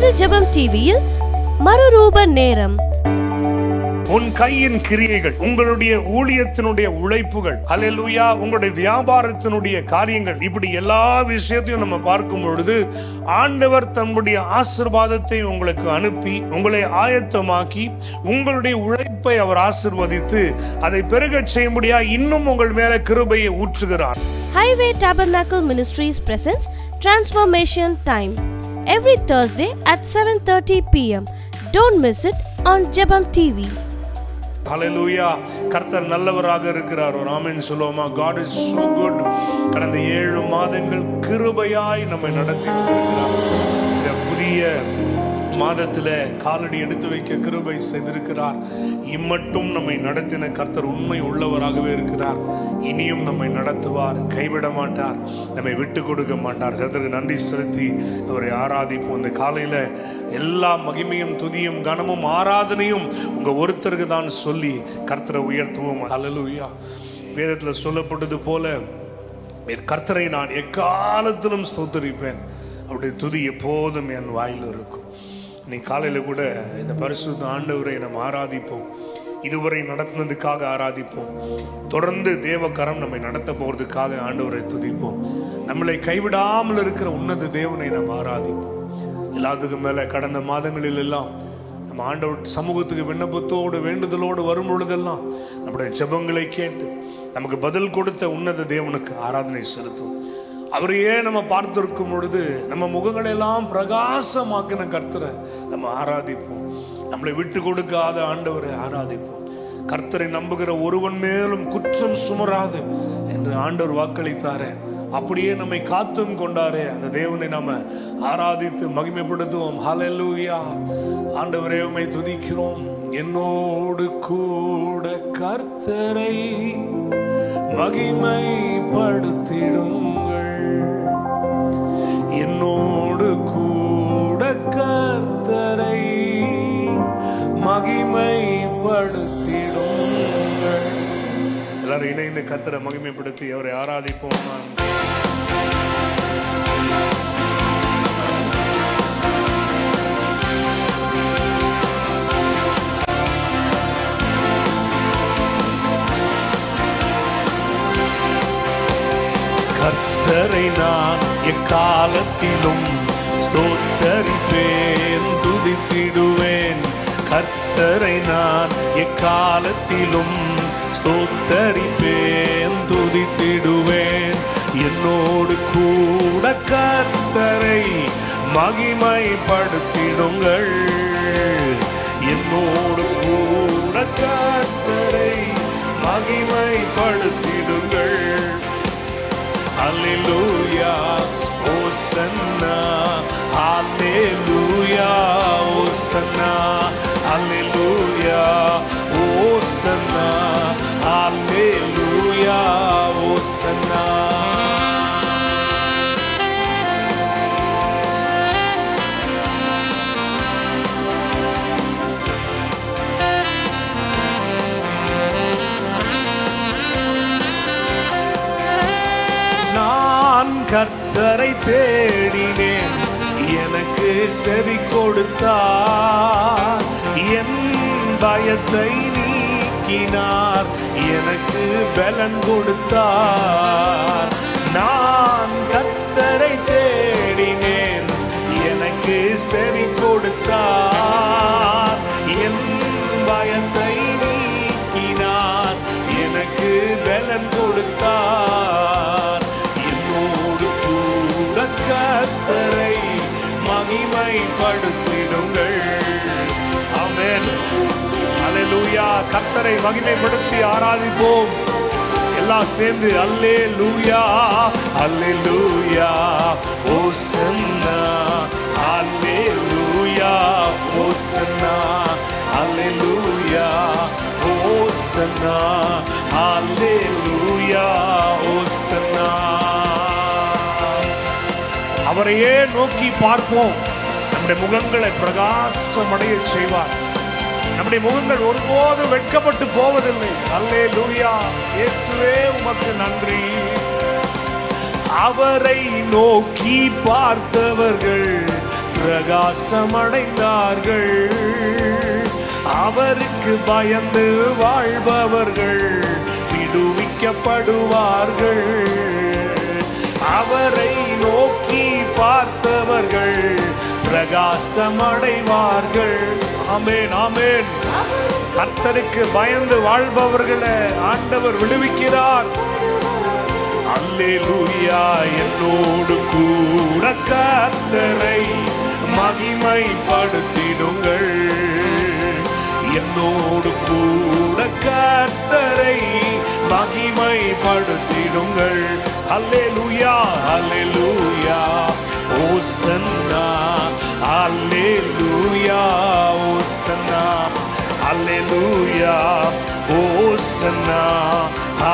நமது ஜெபம் டிவியில் மறுரூப நேரம். உன் கையின் கிரியைகள், உங்களுடைய ஊழியத்தினுடைய உழைப்புகள், ஹல்லேலூயா, உங்களுடைய வியாபாரத்தினுடைய காரியங்கள், இப்படி எல்லா விஷயத்தையும் நம்ம பார்க்கும் பொழுது ஆண்டவர் தன்னுடைய ஆசீர்வாதத்தை உங்களுக்கு அனுப்பி உங்களை ஆயத்தமாக்கி உங்களுடைய உழைப்பை அவர் ஆசீர்வதித்து அதை பெருகச் செய்யும்படியா இன்னும் உங்கள் மேல கிருபையை ஊற்றுகிறார். Highway Tabernacle Ministries presents Transformation Time every Thursday at 7:30 p.m. Don't miss it on Jebam TV. ஹல்லேலூயா. கர்த்தர் நல்லவராக இருக்கிறார். ஒரு ஆமென் சொல்லுவோமா? God is so good. கடந்த 7 மாதங்கள் கிருபையாய் நம்மை நடத்தி வந்திருக்கிறார். இந்த புதிய மாதத்துல காலடி எடுத்து வைக்க கிருபை செய்திருக்கிறார். இம்மட்டும் நம்மை நடத்தின கர்த்தர் உண்மை உள்ளவராகவே இருக்கிறார். இனியும் நம்மை நடத்துவார், கைவிட மாட்டார், நம்மை விட்டு கொடுக்க மாட்டார். கர்த்தருக்கு நன்றி செலுத்தி அவரை ஆராதிப்போம். இந்த காலையில எல்லா மகிமையும் துதியும் கனமும் ஆராதனையும் உங்க ஒருத்தருக்கு தான் சொல்லி கர்த்தரை உயர்த்துவோம். ஹல்லேலூயா. வேதத்துல சொல்லப்பட்டது போல கர்த்தரை நான் எக்காலத்திலும் ஸ்தோத்திரிப்பேன், அவருடைய துதி எப்போதும் என் வாயில் இருக்கும். நீ காலையில கூட இந்த பரிசுத்த ஆண்டவரை நம்ம ஆராதிப்போம். இதுவரை நடத்தினதுக்காக ஆராதிப்போம். தொடர்ந்து தேவகரம் நம்மை நடத்த போறதுக்காக ஆண்டவரை துதிப்போம். நம்மளை கைவிடாமல் இருக்கிற உன்னத தேவனை நம்ம ஆராதிப்போம். எல்லாத்துக்கும் மேல கடந்த மாதங்களில் எல்லாம் நம்ம ஆண்டவர் சமூகத்துக்கு விண்ணப்பத்தோடு வேண்டுதலோடு வரும் பொழுதெல்லாம் நம்முடைய ஜெபங்களை கேட்டு நமக்கு பதில் கொடுத்த உன்னத தேவனுக்கு ஆராதனை செலுத்தும். அவரையே நம்ம பார்த்திருக்கும் பொழுது நம்ம முகங்களை எல்லாம் பிரகாசமாக்கின கர்த்தரை நம்ம ஆராதிப்போம். நம்மளை விட்டு கொடுக்காத ஆண்டவரை ஆராதிப்போம். கர்த்தரை நம்புகிற ஒருவன் மேலும் குற்றம் சுமராது என்று ஆண்டவர் வாக்களித்தாரே, அப்படியே நம்மை காத்தும் கொண்டாரே, அந்த தேவனை நாம ஆராதித்து மகிமைப்படுத்துவோம். ஹல்லேலூயா. ஆண்டவரே உம்மை துதிக்கிறோம். என்னோடு கூட கர்த்தரை மகிமைப்படுத்திடுங்கள், என்னோடு கூட கர்த்தரை மகிமைப்படுத்திடுங்கள். எல்லாரும் இணைந்து கர்த்தரை மகிமைப்படுத்தி அவரை ஆராதிப்போம். கர்த்தரை நான் எக்காலத்திலும் ஸ்தோத்தரிப்பேன், துதித்திடுவேன். கர்த்தரை நான் எக்காலத்திலும் ஸ்தோத்தரிப்பேன், துதித்திடுவேன். என்னோடு கூட கர்த்தரை மகிமைப்படுத்திடுங்கள், என்னோடு கூட கர்த்தரை மகிமைப்படுத்திடுங்கள். Hallelujah, Hosanna, Hallelujah, Hosanna, Hallelujah, Hosanna, Hallelujah, Hosanna. கர்த்தரை தேடினேன், எனக்கு செவி கொடுத்தார், என் பயத்தை நீக்கினார், எனக்கு பலன் கொடுத்தார். நான் கர்த்தரை தேடினேன், எனக்கு செவி கொடுத்தார், என் பயத்தை நீக்கினார், எனக்கு பலன் கொடுத்தார். கர்த்தரை மகிமைப்படுத்திடுங்கள். ஆமென். ஹல்லேலூயா. கர்த்தரை மகிமைப்படுத்தி ஆராதிப்போம். எல்லாம் சேர்ந்து அல்லேலூயா, அல்லேலூயா, ஹோசன்னா, அல்லேலூயா, ஹோசன்னா, அல்லேலூயா, ஹோசன்னா, அல்லேலூயா, ஹோசன்னா. அவரையே நோக்கி பார்ப்போம். நம்முடைய முகங்களை பிரகாசமடைய செய்வார். நம்முடைய முகங்கள் ஒருபோதும் வெட்கப்பட்டு போவதில்லை. அல்லேலூயா. இயேசுவே உமக்கு நன்றி. அவரை நோக்கி பார்த்தவர்கள் பிரகாசமடைந்தார்கள். அவருக்கு பயந்து வாழ்பவர்கள் விடுவிக்கப்படுவார்கள். அவரை நோக்கி பார்த்தவர்கள் பிரகாசமடைவார்கள். ஆமென், ஆமென். கர்த்தருக்கு பயந்து வாழ்பவர்களை ஆண்டவர் விடுவிக்கிறார். அல்லேலூயா. என்னோடு கூட கர்த்தரை மகிமைப்படுத்திடுங்கள். என்னோடு கூட கர்த்தரை மகிமைப்படுத்திடுங்கள். அல்லேலூயா, அல்லேலூயா. ஓசன்னா, அல்லேலூயா, ஓசன்னா, அல்லேலூயா, ஓசன்னா,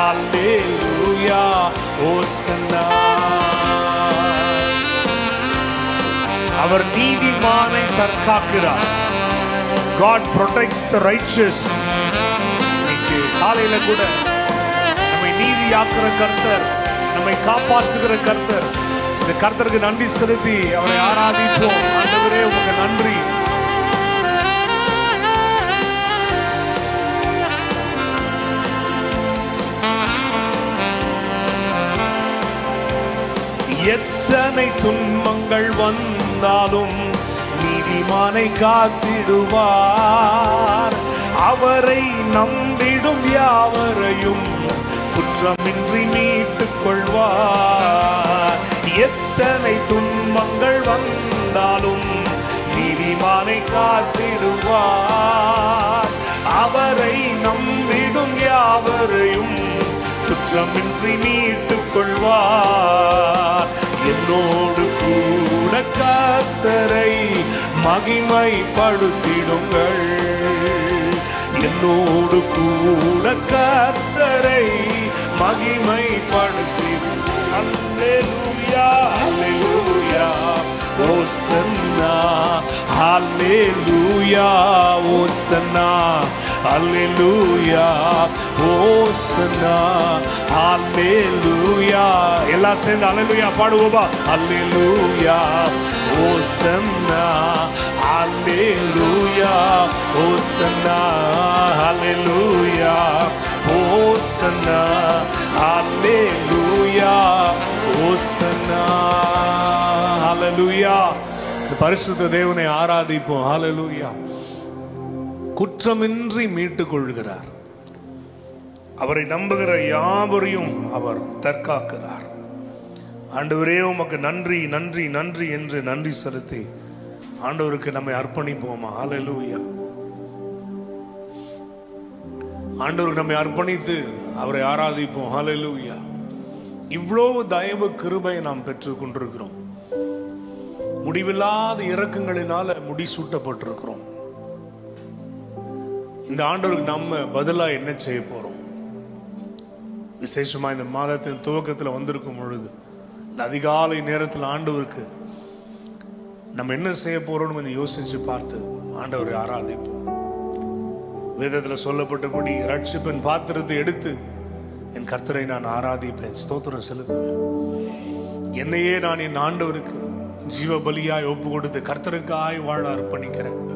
அல்லேலூயா, ஓசன்னா. அவர் நீதிமானை தற்காக்கிறார். God protects the righteous. இன்னைக்கு காலையில கூட நம்மை நீதியாக்குற கர்த்தர், நம்மை காப்பாற்றுகிற கர்த்தர். இந்த கர்த்தருக்கு நன்றி செலுத்தி அவரை ஆராதிப்போம். ஆண்டவரே உமக்கு நன்றி. எத்தனை துன்பங்கள் வந்தாலும் நீதிமானை காத்திடுவார். அவரை நம்பிடும் யாவரையும் குற்றமின்றி மீட்டுக் கொள்வார். எத்தனை துன்பங்கள் வந்தாலும் நீதிமானை காத்திடுவார். அவரை நம்பிடும் யாவரையும் குற்றமின்றி மீட்டுக் கொள்வார். என்னோடு கூட கர்த்தரை மகிமைப்படுத்திடுங்கள். என்னோடு கூட கர்த்தரை மகிமைப்படுத்தி. அல்லேலூயா, அல்லேலூயா, ஓசன்னா, அல்லேலூயா, ஓசன்னா, அல்லேலூயா, ஓசன்னா, அல்லேலூயா. எல்லாம் சேர்ந்து அல்லேலூயா பாடுவோமா? அல்லேலூயா, ஓசன்னா, அல்லேலூயா, ஓசன்னா, அல்லேலூயா, ஓசன்னா, அல்லேலூயா, ஓசன்னா, அல்லேலூயா. பரிசுத்த தேவனை ஆராதிப்போம். அல்லேலூயா. குற்றமின்றி மீட்டுக் கொள்கிறார். அவரை நம்புகிற யாவரையும் அவர் தற்காக்கிறார். ஆண்டவரே உமக்கு நன்றி, நன்றி, நன்றி என்று நன்றி செலுத்தி ஆண்டவருக்கு நம்மை அர்ப்பணிப்போமா? ஹல்லேலூயா. ஆண்டவருக்கு நம்மை அர்ப்பணித்து அவரை ஆராதிப்போம். ஹல்லேலூயா. இவ்வளவு தயவு கிருபை நாம் பெற்றுக் கொண்டிருக்கிறோம். முடிவில்லாத இரக்கங்களினால முடிசூட்டப்பட்டிருக்கிறோம். இந்த ஆண்டவருக்கு நம்ம பதிலா என்ன செய்ய போறோம்? விசேஷமா இந்த மாதத்தின் துவக்கத்தில் வந்திருக்கும் பொழுது இந்த அதிகாலை நேரத்தில் ஆண்டவருக்கு நம்ம என்ன செய்ய போறோம்னு கொஞ்சம் யோசிச்சு பார்த்து ஆண்டவரை ஆராதிப்போம். வேதத்தில் சொல்லப்பட்டபடி ரட்சிப்பின் பாத்திரத்தை எடுத்து என் கர்த்தரை நான் ஆராதிப்பேன், ஸ்தோத்திரம் செலுத்துவேன். என்னையே நான் என் ஆண்டவருக்கு ஜீவ பலியாய் ஒப்பு கொடுத்து கர்த்தருக்காய் வாழ அர்ப்பணிக்கிறேன்.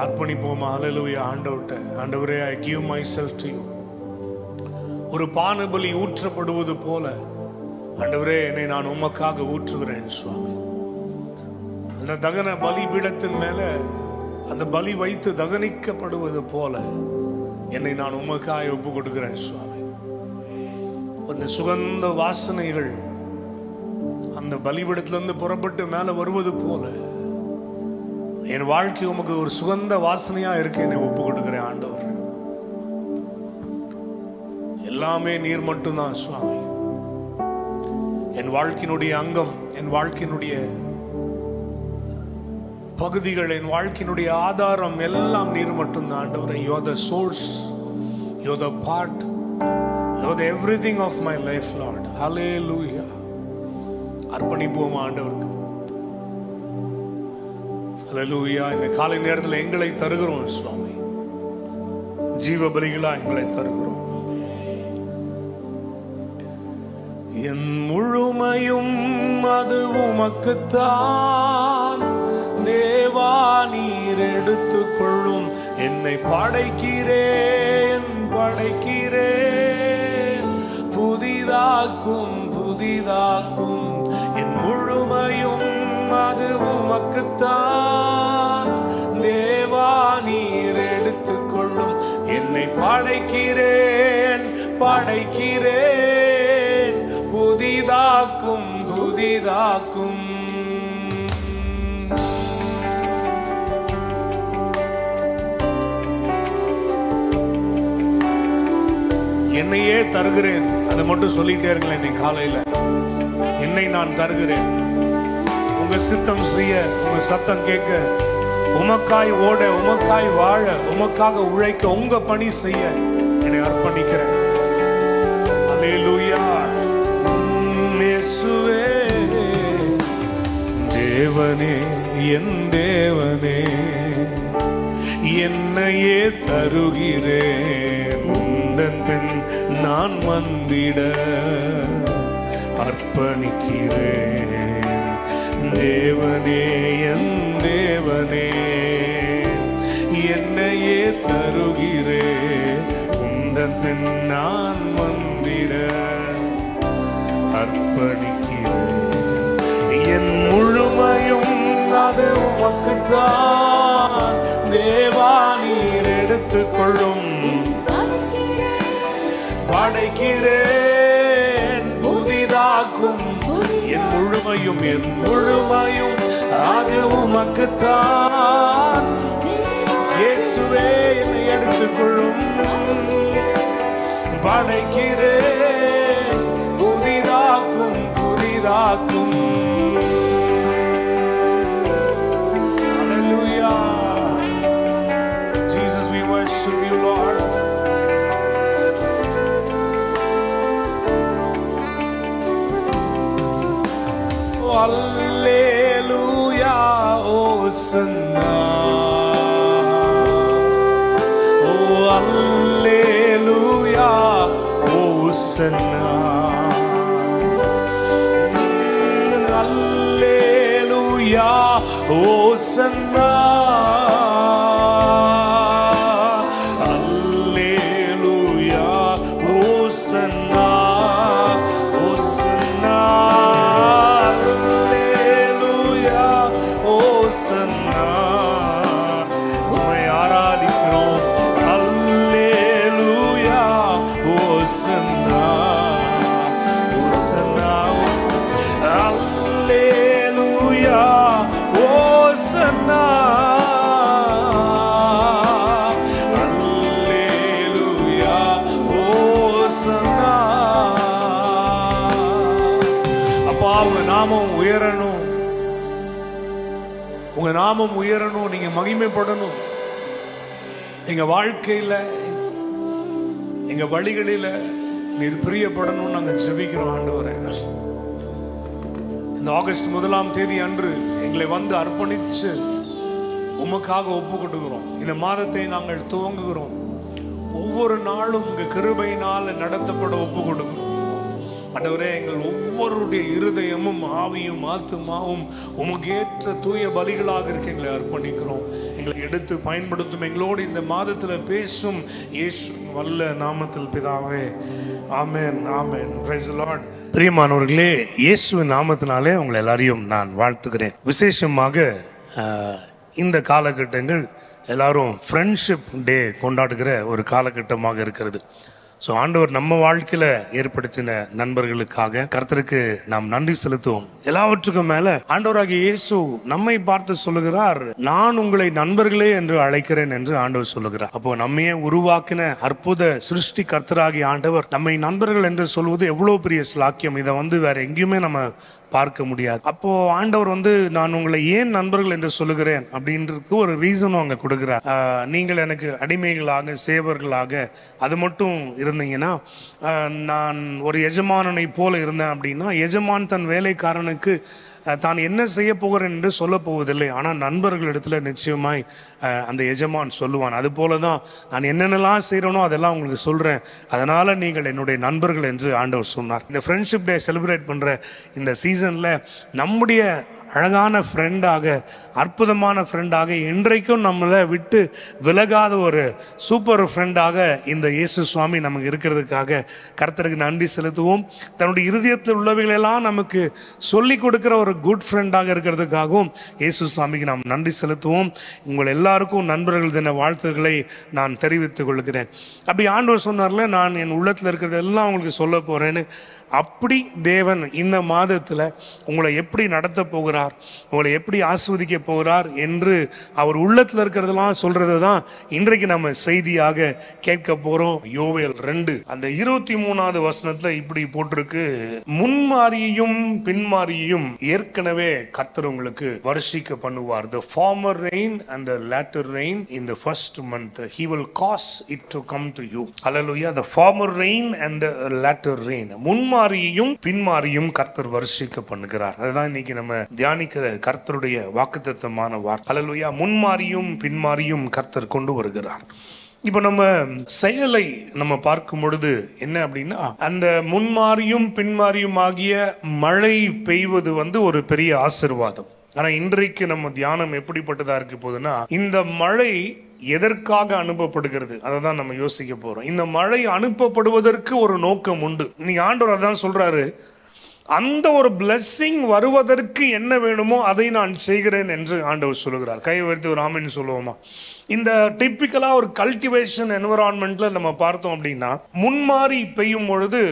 அர்ப்பணிப்போமா? ஹல்லேலூயா. ஆண்டவர்கிட்ட, ஆண்டவரே, I give myself to you. ஒரு பானபலி ஊற்றப்படுவது போல ஆண்டவரே என்னை நான் உமக்காக ஊற்றுகிறேன் சுவாமி. அந்த தகன பலி பீடத்தின் மேல அந்த பலி வைத்து தகனிக்கப்படுவது போல என்னை நான் உமக்காக ஒப்பு கொடுக்கிறேன் சுவாமி. அந்த சுகந்த வாசனைகள் அந்த பலிபீடத்திலிருந்து புறப்பட்டு மேல வருவது போல என் வாழ்க்கை உமக்கு ஒரு சுகந்த வாசனையா இருக்கு. என்னை ஒப்பு கொடுக்கிறேன் ஆண்டவர். எல்லாமே நீர் மட்டும்தான் சுவாமி. என் வாழ்க்கையினுடைய அங்கம், என் வாழ்க்கையினுடைய பகுதிகள், என் வாழ்க்கையினுடைய ஆதாரம் எல்லாம் நீர் மட்டும்தான் ஆண்டவரே. You are the source, you are the part, you are the everything of my life, Lord. Hallelujah. அர்ப்பணிப்போம் ஆண்டவருக்கு. ஹல்லேலூயா. இந்த காலை நேரத்தில் எங்களை தருகிறோம் சுவாமி. ஜீவ பலிகளா எங்களை தருகிறோம். என் முழுமையும் அது உமக்குத்தான் தேவா, நீர் எடுத்துக்கொள்ளும். என்னை படைக்கிறேன் படைக்கிறேன், புதிதாக்கும் புதிதாக்கும். என் முழுமையும் அது உமக்குத்தான் தேவா, நீர் எடுத்துக்கொள்ளும். என்னை படைக்கிறேன் படைக்கிறேன், புதிதாக்கும் புதிதாக்கும். என்னையே தருகிறேன், அதை மட்டும் சொல்லிட்டே இருங்களேன். இன்னைக்கு காலையில என்னை நான் தருகிறேன். உங்க சித்தம் செய்ய, உங்க சத்தம் கேட்க, உமக்காய் ஓட, உமக்காய் வாழ, உமக்காக உழைக்க, உங்க பணி செய்ய என்னை அர்ப்பணிக்கிறேன். அல்லேலூயா. இயேசுவே தேவனே, என் தேவனே, என்னையே தருகிறேன். உந்தன் பின் நான் வந்திட அர்ப்பணிக்கிறேன். தேவனே, என் தேவனே, என்னையே தருகிறேன். உந்தன் பின் நான் வந்திட அர்ப்பணிக்கிறேன். என் முழுமையும் அது உமக்குத்தான் தேவா, நீர் எடுத்துக்கொள்ளும். படைக்கிறேன் புதிதாக்கும். என் முழுமையும் அது உமக்குத்தான். இயேசுவே என்னை எடுத்துக்கொள்ளும். படைக்கிறேன் புதிதாக்கும் புதிதாக்கும். Hallelujah. Jesus, we worship you, Lord. Alleluia, Hosanna. Oh, Alleluia, Hosanna. Alleluia, Hosanna. Alleluia, Hosanna. Hosanna. உம்மை ஆராதிக்கிறோம். அல்லேலூயா, ஹோசன்னா, ஹோசன்னா, அல்லேலூயா, ஹோசன்னா, அல்லேலூயா, ஹோசன்னா. அப்பா, உங்க நாமம் உயரணும், உங்க நாமம் உயரணும், நீங்க மகிமைப்படணும். எங்க வாழ்க்கையில, எங்க வழிகளில நீர் பிரியப்படணும். நாங்க ஜெபிக்கிறோம் ஆண்டவரே. இந்த ஆகஸ்ட் 1ஆம் தேதி அன்று எங்களை வந்து அர்ப்பணிச்சு உமக்காக ஒப்பு கொடுக்கிறோம். இந்த மாதத்தை நாங்கள் துவங்குகிறோம். ஒவ்வொரு நாளும் உங்க கிருபையினால் நடத்தப்பட ஒப்பு கொடுக்கிறோம். ஆண்டவரே, எங்கள் ஒவ்வொருடைய இருதயமும் ஆவியும் ஆத்துமாவும் உமக்கு ஏற்ற தூய பலிகளாக இருக்க எங்களை அர்ப்பணிக்கிறோம். எங்களை எடுத்து பயன்படுத்தும். எங்களோடு இந்த மாதத்தில் பேசும் இயேசு வல்ல நாமத்தில் பிதாவே, ஆமென், ஆமென். Praise the Lord. பிரியமானவர்களே, இயேசுவின் நாமத்தினாலே உங்களை எல்லாரையும் நான் வாழ்த்துகிறேன். விசேஷமாக இந்த காலகட்டங்கள் எல்லாரும் ஃப்ரெண்ட்ஷிப் டே கொண்டாடுகிற ஒரு காலகட்டமாக இருக்கிறது. ஸோ ஆண்டவர் நம்ம வாழ்க்கையில் ஏற்படுத்தின நண்பர்களுக்காக கர்த்தருக்கு நாம் நன்றி செலுத்துவோம். எல்லாவற்றுக்கும் மேல ஆண்டவராகிய இயேசு நம்மை பார்த்து சொல்லுகிறார், நான் உங்களை நண்பர்களே என்று அழைக்கிறேன் என்று ஆண்டவர் சொல்லுகிறார். அப்போ நம்மையே உருவாக்கின அற்புத சிருஷ்டி கர்த்தராகிய ஆண்டவர் நம்மை நண்பர்கள் என்று சொல்வது எவ்வளவு பெரிய ஸ்லாக்கியம். இதை வேற எங்கேயுமே நம்ம பார்க்க முடியாது. அப்போ ஆண்டவர் நான் உங்களை ஏன் நண்பர்கள் என்று சொல்லுகிறேன் அப்படின்றதுக்கு ஒரு ரீசனும் அங்க கொடுக்கிறார். நீங்கள் எனக்கு அடிமைகளாக, சேவர்களாக அது மட்டும் இருந்தீங்கன்னா, நான் ஒரு எஜமானனை போல இருந்தேன் அப்படின்னா, எஜமான் தன் வேலைக்காரனுக்கு தான் என்ன செய்ய போகிறேன் என்று சொல்ல போவதில்லை. ஆனால் நண்பர்களிடத்தில் நிச்சயமாய் அந்த எஜமான் சொல்லுவான். அது போல தான் நான் என்னென்னலாம் செய்கிறேனோ அதெல்லாம் உங்களுக்கு சொல்கிறேன், அதனால் நீங்கள் என்னுடைய நண்பர்கள் என்று ஆண்டவர் சொன்னார். இந்த ஃப்ரெண்ட்ஷிப் டே செலிப்ரேட் பண்ணுற இந்த சீசனில் நம்முடைய அழகான ஃப்ரெண்டாக, அற்புதமான ஃப்ரெண்டாக, இன்றைக்கும் நம்மளை விட்டு விலகாத ஒரு சூப்பர் ஃப்ரெண்டாக இந்த இயேசு சுவாமி நமக்கு இருக்கிறதுக்காக கர்த்தருக்கு நன்றி செலுத்துவோம். தன்னுடைய இருதயத்தில் உள்ளவைகளெல்லாம் நமக்கு சொல்லி கொடுக்குற ஒரு குட் ஃப்ரெண்டாக இருக்கிறதுக்காகவும் இயேசு சுவாமிக்கு நாம் நன்றி செலுத்துவோம். உங்கள் எல்லாருக்கும் நண்பர்கள் தின வாழ்த்துக்களை நான் தெரிவித்துக் கொள்கிறேன். அப்படி ஆண்டவர் சொன்னார்ல, நான் என் உள்ளத்தில் இருக்கிறதெல்லாம் உங்களுக்கு சொல்ல போகிறேன்னு. அப்படி தேவன் இந்த மாதத்தில் உங்களை எப்படி நடத்த போகிறார், உங்களை எப்படி ஆஸ்வதிக்க போகிறார் என்று அவர் உள்ளத்தில் இருக்கிறதெல்லாம் சொல்றது தான் இன்றைக்கு நம்ம செய்தியாக கேட்க போறோம். யோவேல் 2 அந்த 23வது வசனத்துல இப்படி போட்டிருக்கு, முன்மாரியையும் பின்மாரியையும் ஏற்கனவே கர்த்தர் உங்களுக்கு வருஷிக்க பண்ணுவார். The former rain and the latter rain in the first month he will cause it to come to you. Hallelujah. The former rain and the latter rain, முன்மாரியையும் பின்மாரியும் கர்த்தர் வருஷிக்க பண்ணுகிறார். அதுதான் இன்னைக்கு நம்ம தியானிக்கிற கர்த்தருடைய வாக்குத்தத்தமான வார்த்தை. ஹல்லேலூயா. முன்மாரியும் பின்மாரியும் கர்த்தர் கொண்டு வருகிறார். இப்போ நம்ம செயலை நம்ம பார்க்கும் பொழுது என்ன அப்படின்னா, அந்த முன்மாரியும் பின்மாரியும் ஆகிய மழை பெய்வது ஒரு பெரிய ஆசீர்வாதம். ஆனா இன்றைக்கு நம்ம தியானம் எப்படிப்பட்டதா இருக்கு போதுன்னா, இந்த மழை எதற்காக அனுப்பப்படுகிறது அதை தான் நம்ம யோசிக்க போறோம். இந்த மழை அனுப்பப்படுவதற்கு ஒரு நோக்கம் உண்டு. நீங்க ஆண்டவர் அதான் சொல்றாரு, அந்த ஒரு பிளெஸிங் வருவதற்கு என்ன வேணுமோ அதை நான் செய்கிறேன் என்று ஆண்டவர் சொல்லுகிறார். கை உயர்த்தி ஒரு ஆமென் சொல்லுவோமா? இந்த டிப்பிக்கலா ஒரு கல்டிவேஷன் என்விரான்மெண்ட்ல நம்ம பார்த்தோம் அப்படின்னா, முன்மாரி பெய்யும் பொழுது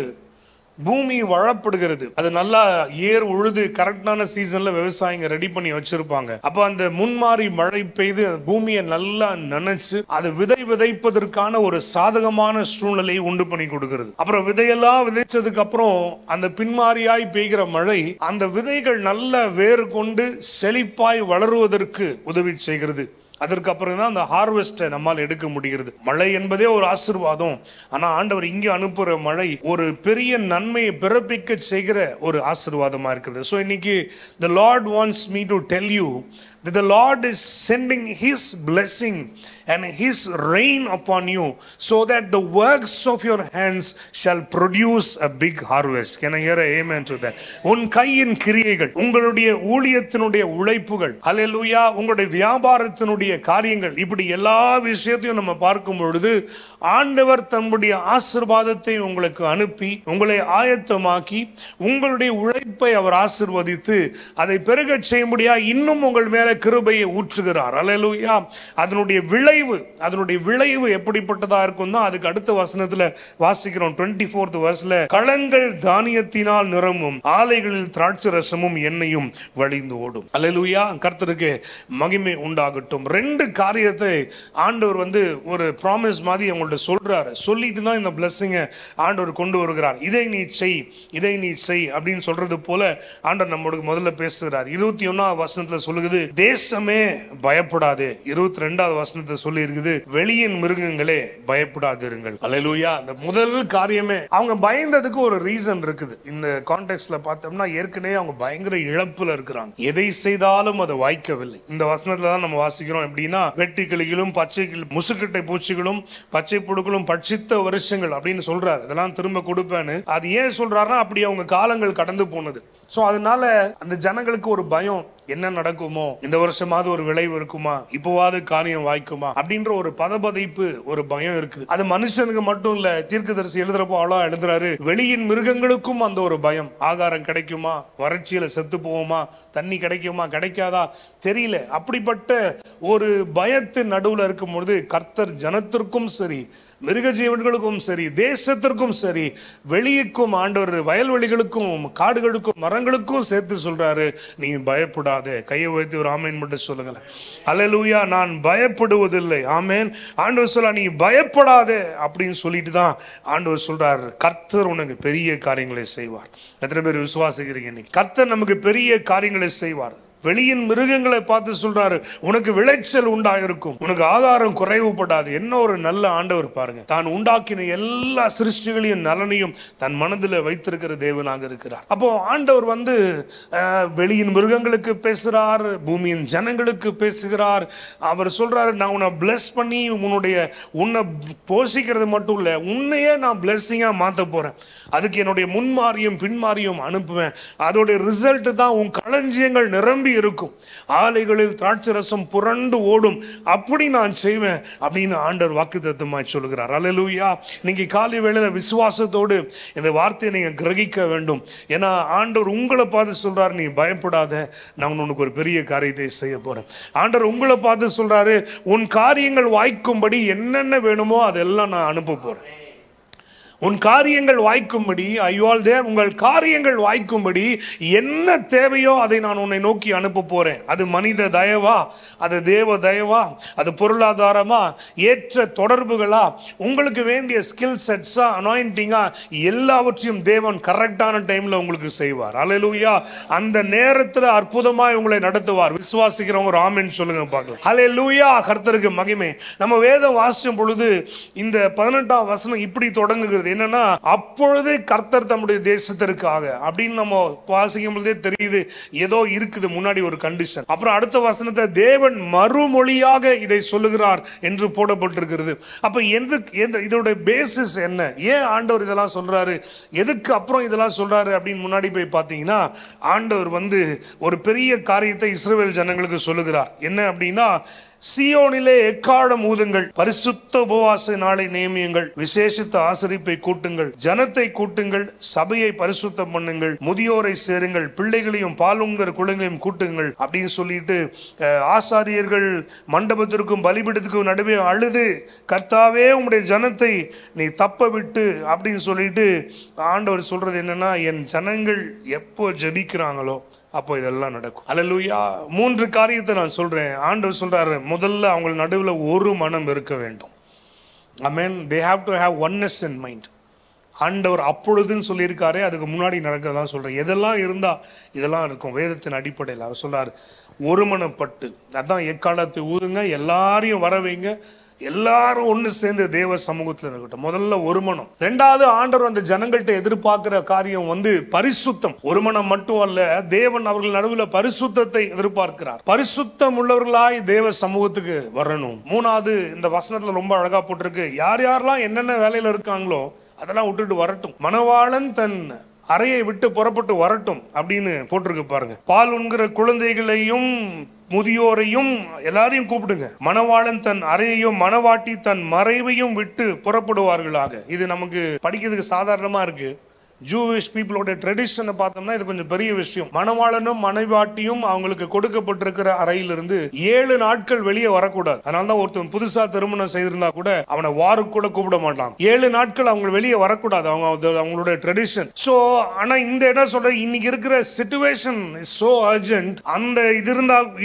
பூமி வளப்படுகிறது. அது நல்லா ஏர் உழுது கரெக்டான சீசன்ல விவசாயிங்க ரெடி பண்ணி வச்சிருப்பாங்க. அப்ப அந்த முன்மாரி மழை பெய்து பூமியை நல்லா நனைச்சு அது விதைப்பதற்கான ஒரு சாதகமான சூழ்நிலையை உண்டு பண்ணி கொடுக்கிறது. அப்புறம் விதையெல்லாம் விதைச்சதுக்கு அப்புறம் அந்த பின்மாரியாய் பெய்கிற மழை அந்த விதைகள் நல்ல வேர் கொண்டு செழிப்பாய் வளருவதற்கு உதவி செய்கிறது. அதற்கு அப்புறம் தான் அந்த ஹார்வெஸ்ட்டை நம்மால் எடுக்க முடிகிறது. மழை என்பதே ஒரு ஆசீர்வாதம். ஆனா ஆண்டவர் இங்கே அனுப்புற மழை ஒரு பெரிய நன்மையை பிறப்பிக்க செய்கிற ஒரு ஆசீர்வாதமா இருக்கிறது. ஸோ இன்னைக்கு the Lord wants me to tell you that the Lord is sending His blessing and His rain upon you so that the works of your hands shall produce a big harvest. Can I hear an amen to that? உன் கையின் கிரியைகள், உங்களுடைய ஊழியத்தினுடைய உழைப்புகள், ஹல்லேலூயா, உங்களுடைய வியாபாரத்தினுடைய காரியங்கள், இப்படி எல்லா விஷயத்தையும் நம்ம பார்க்கும் பொழுது ஆண்டவர் தன்னுடைய ஆசீர்வாதத்தை உங்களுக்கு அனுப்பி உங்களை ஆயத்தமாக்கி உங்களுடைய உழைப்பை அவர் ஆசீர்வதித்து அதை பெருகச் செய்யும்படியா இன்னும் உங்கள் மேல கிருபையை ஊற்றுகிறார். ஹல்லேலூயா. அதனுடைய விளைவு எப்படிப்பட்டதா இருக்கும் தான் அதுக்கு அடுத்த வசனத்துல வாசிக்கிறோம். 24th verseல, களங்கள் தானியத்தினால் நிரம்பும், ஆலைகளில் திராட்சை ரசமும் எண்ணெயும் வழிந்து ஓடும். ஹல்லேலூயா. கர்த்தருக்கு மகிமை உண்டாகட்டும். 2 காரியத்தை ஆண்டவர் ஒரு ப்ராமிஸ் மாதிரி அவங்கள்ட்ட சொல்றாரு. சொல்லிட்டு தான் இந்த பிளெஸிங்கை ஆண்டவர் கொண்டு வருகிறார். இதை நீ செய் அப்படின்னு சொல்றது போல ஆண்டவர் நம்மளுக்கு முதல்ல பேசுகிறார். 21வது வசனத்துல சொல்லுகிறது, தேசமே பயப்படாதே. 22வது வசனத்தை சொல்லி இருக்குது, வெளியின் மிருகங்களே பயப்படாதிருங்கள். அல்லேலூயா. அந்த முதல் காரியமே அவங்க பயந்ததுக்கு ஒரு ரீசன் இருக்குது. இந்த கான்டெக்ஸ்ட்ல பார்த்தோம்னா ஏற்கனவே அவங்க பயங்கர இழப்புல இருக்கிறாங்க. எதை செய்தாலும் அது வாய்க்கவில்லை. இந்த வசனத்துல தான் நம்ம வாசிக்கிறோம் எப்படின்னா, வெட்டி கிளிகளும் பச்சை முசுக்கட்டை பூச்சிகளும் பச்சை புழுக்களும் பட்சித்த வருஷங்கள் அப்படின்னு சொல்றாரு. இதெல்லாம் திரும்ப கொடுப்பேன்னு. அது ஏன் சொல்றாருன்னா, அப்படி அவங்க காலங்கள் கடந்து போனது. சோ அதனால அந்த ஜனங்களுக்கு ஒரு பயம், என்ன நடக்குமோ, இந்த வருஷமாவது ஒரு விளைவு இருக்குமா, இப்போவாது காரியம் வாய்க்குமா அப்படின்ற ஒரு பதபதைப்பு, ஒரு பயம் இருக்குது. அது மனுஷனுக்கு மட்டும் இல்ல, தீர்க்கதரிசி எழுதுறப்போ அவ்வளோ எழுதுறாரு, வெளியின் மிருகங்களுக்கும் அந்த ஒரு பயம். ஆகாரம் கிடைக்குமா, வறட்சியில செத்து போவோமா, தண்ணி கிடைக்குமா, கிடைக்காதா தெரியல. அப்படிப்பட்ட ஒரு பயத்தின் நடுவில் இருக்கும் பொழுது கர்த்தர் ஜனத்திற்கும் சரி, மிருக ஜீவன்களுக்கும் சரி, தேசத்திற்கும் சரி, வெளியுக்கும் ஆண்டவர் வயல்வெளிகளுக்கும் காடுகளுக்கும் மரங்களுக்கும் சேர்த்து சொல்றாரு, நீ பயப்படாதே. கையை வைத்து ஒரு ஆமேன் மட்டும் சொல்லுங்களேன். அல்லேலூயா. நான் பயப்படுவதில்லை. ஆமேன். ஆண்டவர் சொல்ல, நீ பயப்படாதே அப்படின்னு சொல்லிட்டு தான் ஆண்டவர் சொல்றாரு, கர்த்தர் உனக்கு பெரிய காரியங்களை செய்வார். எத்தனை பேர் விசுவாசிக்கிறீங்க? கர்த்தர் நமக்கு பெரிய காரியங்களை செய்வார். வெளியின் மிருகங்களை பார்த்து சொல்றாரு, உனக்கு விளைச்சல் உண்டாயிருக்கும், உனக்கு ஆகாரம் குறைவுபடாது. என்ன ஒரு நல்ல ஆண்டவர் பாருங்க. தான் உண்டாக்கின எல்லா சிருஷ்டிகளையும் நலனையும் தன் மனதில் வைத்திருக்கிற தேவனாக இருக்கிறார். அப்போ ஆண்டவர் வெளியின் மிருகங்களுக்கு பேசுறார், பூமியின் ஜனங்களுக்கு பேசுகிறார். அவர் சொல்றாரு, நான் உன்னை பிளஸ் பண்ணி உன்னை போஷிக்கிறது மட்டும் இல்ல, உன்னையே நான் பிளஸ்ஸிங்கா மாத்த போறேன். அதுக்கு என்னுடைய முன்மாரியும் பின்மாரியும் அனுப்புவேன். அதோட ரிசல்ட் தான் உன் களஞ்சியங்கள் நிரம்பி இருக்கும், ஆலைகளில் திராட்சை ரசம் புரண்டு ஓடும், அப்படி நான் செய்வேன் அப்படின்னு ஆண்டவர் வாக்குத்தத்தமாய் சொல்கிறார். அல்லேலூயா. நீங்க காலை வேளையில விசுவாசத்தோடு இந்த வார்த்தையை நீங்க கிரகிக்க வேண்டும். ஏன்னா ஆண்டவர் உங்களை பார்த்து சொல்றாரு, நீ பயப்படாத, நான் உனக்கு ஒரு பெரிய காரியத்தை செய்ய போறேன். ஆண்டவர் உங்களை பார்த்து சொல்றாரு, உன் காரியங்கள் வாய்க்கும்படி என்னென்ன வேணுமோ அதெல்லாம் நான் அனுப்ப போறேன். உன் காரியங்கள் வாய்க்கும்படி, உங்கள் காரியங்கள் வாய்க்கும்படி என்ன தேவையோ அதை நான் உன்னை நோக்கி அனுப்ப போறேன். அது மனித தயவா, அது தேவ தயவா, அது பொருளாதாரமா, ஏற்ற தொடர்புகளா, உங்களுக்கு வேண்டிய ஸ்கில் செட்ஸா, அனாயிண்டிங்கா, எல்லாவற்றையும் தேவன் கரெக்டான டைம்ல உங்களுக்கு செய்வார். அல்லேலூயா. அந்த நேரத்தில் அற்புதமாய் உங்களை நடத்துவார். விசுவாசிக்கிறவங்க ஒரு ஆமென் சொல்லுங்க பார்க்கலாம். அல்லேலூயா. கர்த்தருக்கு மகிமை. நம்ம வேதம் வாசிக்கும் பொழுது இந்த 18ஆம் வசனம் இப்படி தொடங்குகிறது. என்னன்னா, அப்பொழுது கர்த்தர் தம்முடைய தேசத்திற்காக அப்படின்னு நம்ம வாசிக்கும் பொழுதே தெரியுது, ஏதோ இருக்குது முன்னாடி ஒரு கண்டிஷன். அப்புறம் அடுத்த வசனத்தை தேவன் மறுமொழியாக இதை சொல்லுகிறார் என்று போடப்பட்டிருக்கிறது. அப்ப இதோட பேசிஸ் என்ன? ஏன் ஆண்டவர் இதெல்லாம் சொல்றாரு, எதுக்கு அப்புறம் இதெல்லாம் சொல்றாரு அப்படின்னு முன்னாடி போய் பார்த்தீங்கன்னா, ஆண்டவர் ஒரு பெரிய காரியத்தை இஸ்ரவேல் ஜனங்களுக்கு சொல்லுகிறார். என்ன அப்படின்னா, சீயோனிலே எக்காலம் ஊதுங்கள், பரிசுத்த உபவாச நாளை நியமியுங்கள், விசேஷித்த ஆசரிப்பை கூட்டுங்கள், ஜனத்தை கூட்டுங்கள், சபையை பரிசுத்தம் பண்ணுங்கள், முதியோரை சேருங்கள், பிள்ளைகளையும் பாலுங்கர் குழந்தைகளையும் கூட்டுங்கள் அப்படின்னு சொல்லிட்டு ஆசாரியர்கள் மண்டபத்திற்கும் பலிபீடத்துக்கும் நடுவே அழுது, கர்த்தாவே உம்முடைய ஜனத்தை நீ தப்ப விட்டு அப்படின்னு சொல்லிட்டு ஆண்டவர் சொல்றது என்னன்னா, என் ஜனங்கள் எப்போ ஜெபிக்கிறாங்களோ அப்போ இதெல்லாம் நடக்கும். அல்லேலூயா. 3 காரியத்தை நான் சொல்றேன். ஆண்டவர் சொல்றாரு, முதல்ல அவங்க நடுவில் ஒரு மனம் இருக்க வேண்டும். ஆமென். they have to have oneness in mind. ஆண்டவர் அப்பொழுதுன்னு சொல்லியிருக்காரு, அதுக்கு முன்னாடி நடக்கிறதா சொல்றேன். எதெல்லாம் இருந்தா இதெல்லாம் இருக்கும் வேதத்தின் அடிப்படையில். அவர் சொல்றாரு, ஒருமனப்பட்டு, அதான் எக்காலத்தை ஊதுங்க, எல்லாரையும் வர வைங்க, எல்லாரும் ஒன்று சேர்ந்து தேவ சமூகத்தில் இருக்கட்டும். முதல்ல ஒரு மனம். 2வது, ஆண்டவர் அந்த ஜனங்கள்ட்ட எதிர்பார்க்கிற காரியம் பரிசுத்தம். ஒரு மனம் மட்டும் அல்ல, தேவன் அவர்கள் நடுவில் பரிசுத்தத்தை எதிர்பார்க்கிறார். பரிசுத்தம் உள்ளவர்களாய் தேவ சமூகத்துக்கு வரணும். 3வது, இந்த வசனத்துல ரொம்ப அழகா போட்டிருக்கு, யார் யாரெல்லாம் என்னென்ன வேலையில இருக்காங்களோ அதெல்லாம் விட்டுட்டு வரட்டும், மணவாளன் தன் அறையை விட்டு புறப்பட்டு வரட்டும் அப்படின்னு போட்டிருக்கு பாருங்க. பால் உண்கிற குழந்தைகளையும் முதியோரையும் எல்லாரையும் கூப்பிடுங்க. மணவாளன் தன் அறையையும் மணவாட்டி தன் மறைவையும் விட்டு புறப்படுவார்களாக. இது நமக்கு படிக்கிறதுக்கு சாதாரணமா இருக்கு. ஜூவிஷ் பீப்புளோட ட்ரெடிஷனை பார்த்தோம்னா இது கொஞ்சம் பெரிய விஷயம். மணவாளனும் மனைவாட்டியும் அவங்களுக்கு கொடுக்கப்பட்டிருக்கிற அறையிலிருந்து 7 நாட்கள் வெளியே வரக்கூடாது. அதனாலதான் ஒருத்தன் புதுசா திருமணம் செய்திருந்தா கூட அவனை வாருக்கு கூட கூப்பிட மாட்டான். 7 நாட்கள் அவங்க வெளியே வரக்கூடாது, அவங்களோட ட்ரெடிஷன். சோ ஆனா இந்த இடம் சொல்ற, இன்னைக்கு இருக்கிற சிச்சுவேஷன் இஸ் சோ அர்ஜென்ட். அந்த இது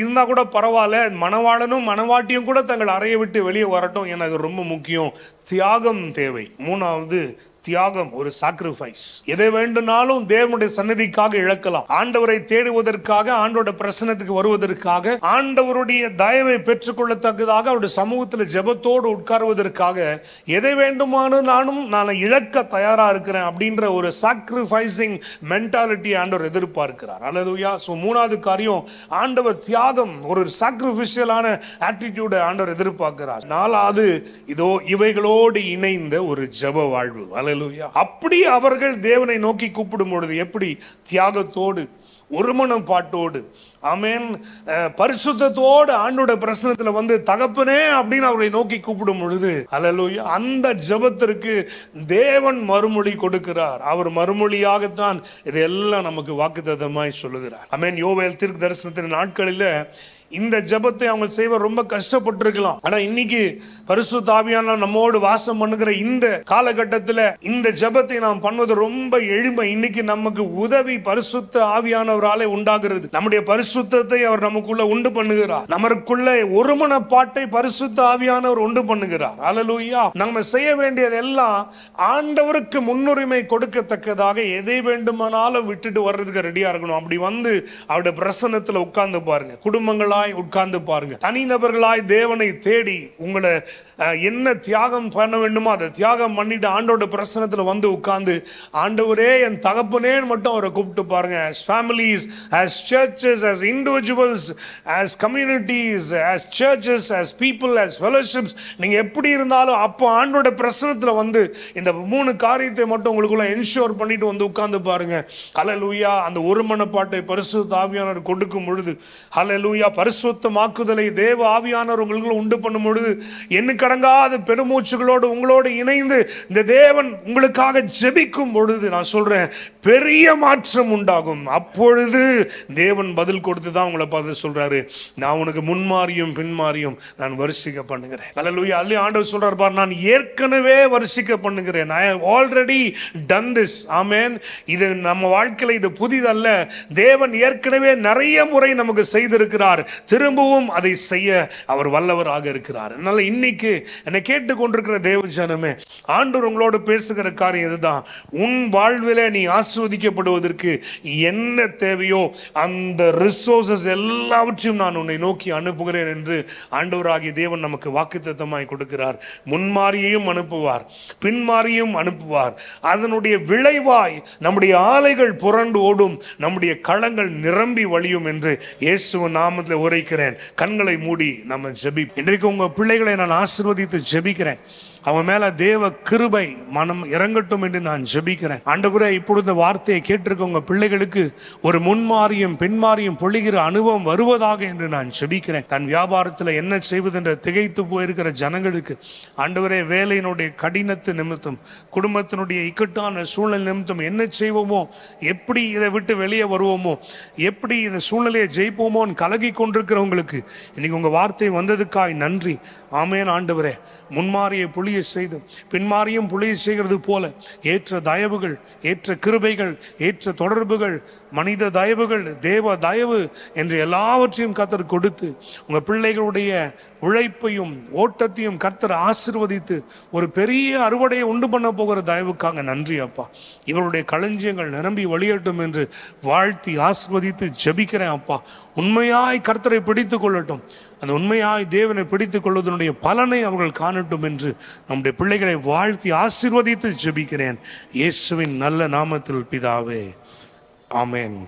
இருந்தா கூட பரவாயில்ல, மணவாளனும் மணவாட்டியும் கூட தங்கள் அறையை விட்டு வெளியே வரட்டும். ஏன்னா இது ரொம்ப முக்கியம். தியாகம் தேவை. 3வது, தியாகம், ஒரு சாக்ரிஃபைஸ். எதை வேண்டுமானாலும் தேவனுடைய சன்னதிக்காக இழக்கலாம். ஆண்டவரை தேடுவதற்காக, ஆண்டவருடைய பிரசன்னத்துக்கு வருவதற்காக, ஆண்டவருடைய தயவை பெற்றுக்கொள்ளத்தக்கதாக, அவருடைய சமூகத்தில் ஜெபத்தோடு உட்காருவதற்காக எதை வேண்டுமானாலும் நான் இழக்க தயாரா இருக்கிறேன் அப்படின்ற ஒரு சாக்ரிஃபைசிங் மென்டாலிட்டி ஆண்டவர் எதிர்பார்க்கிறார். அல்லேலூயா. சோ 3வது காரியம், ஆண்டவர் தியாகம், ஒரு சாக்ரிஃபிஷியலான ஆட்டிடியூட் ஆண்டவர் எதிர்பார்க்கிறார். 4வது, இதோ இவைகளோடு இணைந்த ஒரு ஜெப வாழ்வு. அப்படி அவர்கள் தேவனை நோக்கி கூப்பிடும் பொழுது எப்படி? தியாகத்தோடு, ஒருமனம் பாட்டோடு, ஆமென், பரிசுத்தத்தோடு ஆண்டோட பிரசனத்துல தகப்பனே அப்படின்னு அவரை நோக்கி கூப்பிடும் பொழுது, அல்லேலூயா, அந்த ஜெபத்திற்கு தேவன் மறுமொழி கொடுக்கிறார். அவர் மறுமொழியாகத்தான் இதையெல்லாம் நமக்கு வாக்குத்தத்தமாய் சொல்லுகிறார். ஆமென். யோவேல் தீர்க்க தரிசனத்தின் நாட்களில் இந்த ஜெபத்தை அவங்க செய்வ ரொம்ப கஷ்டப்பட்டிருக்கலாம். ஆனா இன்னைக்கு பரிசுத்த ஆவியானவர் நம்மோடு வாசம் பண்ணுகிற இந்த காலகட்டத்தில் இந்த ஜெபத்தை நாம் பண்ணுவது ரொம்ப எளிமை. இன்னைக்கு நமக்கு உதவி பரிசுத்த ஆவியானவராலே உண்டாகிறது. நம்முடைய பரிசுத்தத்தை அவர் நமக்குள்ள உண்டு பண்ணுகிறார். நமக்குள்ள ஒருமனப்பாட்டை பரிசுத்த ஆவியானவர் உண்டு பண்ணுகிறார். அல்லேலூயா. நம்ம செய்ய வேண்டியதெல்லாம் ஆண்டவருக்கு முன்னுரிமை கொடுக்கத்தக்கதாக எதை வேண்டுமானாலும் விட்டுட்டு வர்றதுக்கு ரெடியா இருக்கணும். அப்படி வந்து அவருடைய பிரசன்னத்தில் உட்கார்ந்து பாருங்க. குடும்பங்களாய் உட்கார்ந்து பாருங்க. தனிநபர்களாய் தேவனை தேடி உங்களை என்ன தியாகம் பண்ண வேண்டுமோ அதை தியாகம் பண்ணிட்டு ஆண்டோட பிரசன்னத்தில் வந்து உட்கார்ந்து ஆண்டவரே என் தகப்பனே மட்டும் அவரை கூப்பிட்டு பாருங்க. as families, as churches, as individuals, as communities, as churches, as people, as fellowships, நீங்க எப்படி இருந்தாலும் அப்போ ஆண்டோட பிரசன்னத்தில் வந்து இந்த 3 காரியத்தை மட்டும் உங்களுக்குள்ள என்ஷூர் பண்ணிட்டு வந்து உட்கார்ந்து பாருங்க. ஹல்லேலூயா. அந்த ஒருமனப்பாட்டை பரிசுத்த ஆவியானவர் கொடுக்கும் பொழுது, ஹல்லேலூயா, பரிசுத்தமாக்குதலை தேவ ஆவியானவர் உங்களுக்குள்ள உண்டு பண்ணும் பொழுது என்ன கடங்காத பெருமூச்சுகளோடு உங்களோடு இணைந்து இந்த தேவன் உங்களுக்காக ஜெபிக்கும் பொழுது நான் சொல்றேன் பெரிய மாற்றம் உண்டாகும். அப்பொழுது தேவன் பதில் கொடுத்து தான் உங்களை பார்த்து சொல்றாரு, நான் உனக்கு முன்மாறியும் பின்மாறியும் நான் வரிசிக்க பண்ணுகிறேன். ஹல்லேலூயா. அல்ல ஆண்டவர் சொல்றார் பார், நான் ஏற்கனவே வரிசிக்க பண்ணுகிறேன். I have already done this. ஆமென். இது நம்ம வாழ்க்கையில இது புதிதல்ல. தேவன் ஏற்கனவே நிறைய முறை நமக்கு செய்திருக்கிறார். திரும்பவும் அதை செய்ய அவர் வல்லவராக இருக்கிறார். அதனால இன்னைக்கு என்னை கேட்டுக்கொண்டிருக்கிற தேவ ஜனமே, ஆண்டவர் உங்களோடு பேசுகிற காரியம் இதுதான். உன் வாழ்வில நீ ஆசீர்வதிக்கப்படுவதற்கு என்ன தேவையோ அந்த ரிசோர்சஸ் எல்லாவற்றையும் நான் உன்னை நோக்கி அனுப்புகிறேன் என்று ஆண்டவராகிய தேவன் நமக்கு வாக்குத்தத்தமாய் கொடுக்கிறார். முன்மாறியையும் அனுப்புவார், பின்மாறியும் அனுப்புவார். அதனுடைய விளைவாய் நம்முடைய ஆலைகள் புரண்டு ஓடும், நம்முடைய களங்கள் நிரம்பி வழியும் என்று இயேசுவின் நாமத்தில் உரைக்கிறேன். கண்களை மூடி நம்ம ஜெபி. இன்றைக்கு உங்க பிள்ளைகளை நான் ஆசீர்வதித்து ஜெபிக்கிறேன். அவன் மேல தேவ கிருபை மனம் இறங்கட்டும் என்று நான் ஜெபிக்கிறேன். ஆண்டவரே, இப்பொழுது வார்த்தையை கேட்டிருக்க உங்க பிள்ளைகளுக்கு ஒரு முன்மாறியும் பின்மாறியும் பொழிகிற அனுபவம் வருவதாக என்று நான் ஜெபிக்கிறேன். தன் வியாபாரத்தில் என்ன செய்வது என்று திகைத்து போயிருக்கிற ஜனங்களுக்கு ஆண்டவரே, வேலையினுடைய கடினத்து நிமித்தம், குடும்பத்தினுடைய இக்கட்டான சூழ்நிலை நிமித்தம் என்ன செய்வோமோ, எப்படி இதை விட்டு வெளியே வருவோமோ, எப்படி இந்த சூழ்நிலையை ஜெயிப்போமோன்னு கலகி கொண்டிருக்கிறவங்களுக்கு இன்னைக்கு உங்க வார்த்தை வந்ததுக்காய் நன்றி. ஆமென். ஆண்டவரே, முன்மாறியை புளிய செய்து பின்மாறியும் புளிய செய்கிறது போல ஏற்ற தயவுகள், ஏற்ற கிருபைகள், ஏற்ற தொடர்புகள், மனித தயவுகள், தேவ தயவு என்று எல்லாவற்றையும் கர்த்தர் கொடுத்து உங்க பிள்ளைகளுடைய உழைப்பையும் ஓட்டத்தையும் கர்த்தர் ஆசீர்வதித்து ஒரு பெரிய அறுவடையை உண்டு பண்ண போகிற தயவுக்காக நன்றி அப்பா. இவருடைய களஞ்சியங்கள் நிரம்பி வழியட்டும் என்று வாழ்த்தி ஆசீர்வதித்து ஜெபிக்கிறேன் அப்பா. உண்மையாய் கர்த்தரை பிடித்துக் கொள்ளட்டும். அந்த உண்மையாய் தேவனை பிடித்துக் கொள்வதனுடைய பலனை அவர்கள் காணட்டும் என்று நம்முடைய பிள்ளைகளை வாழ்த்தி ஆசீர்வதித்து ஜெபிக்கிறேன். இயேசுவின் நல்ல நாமத்தில் பிதாவே. ஆமென்.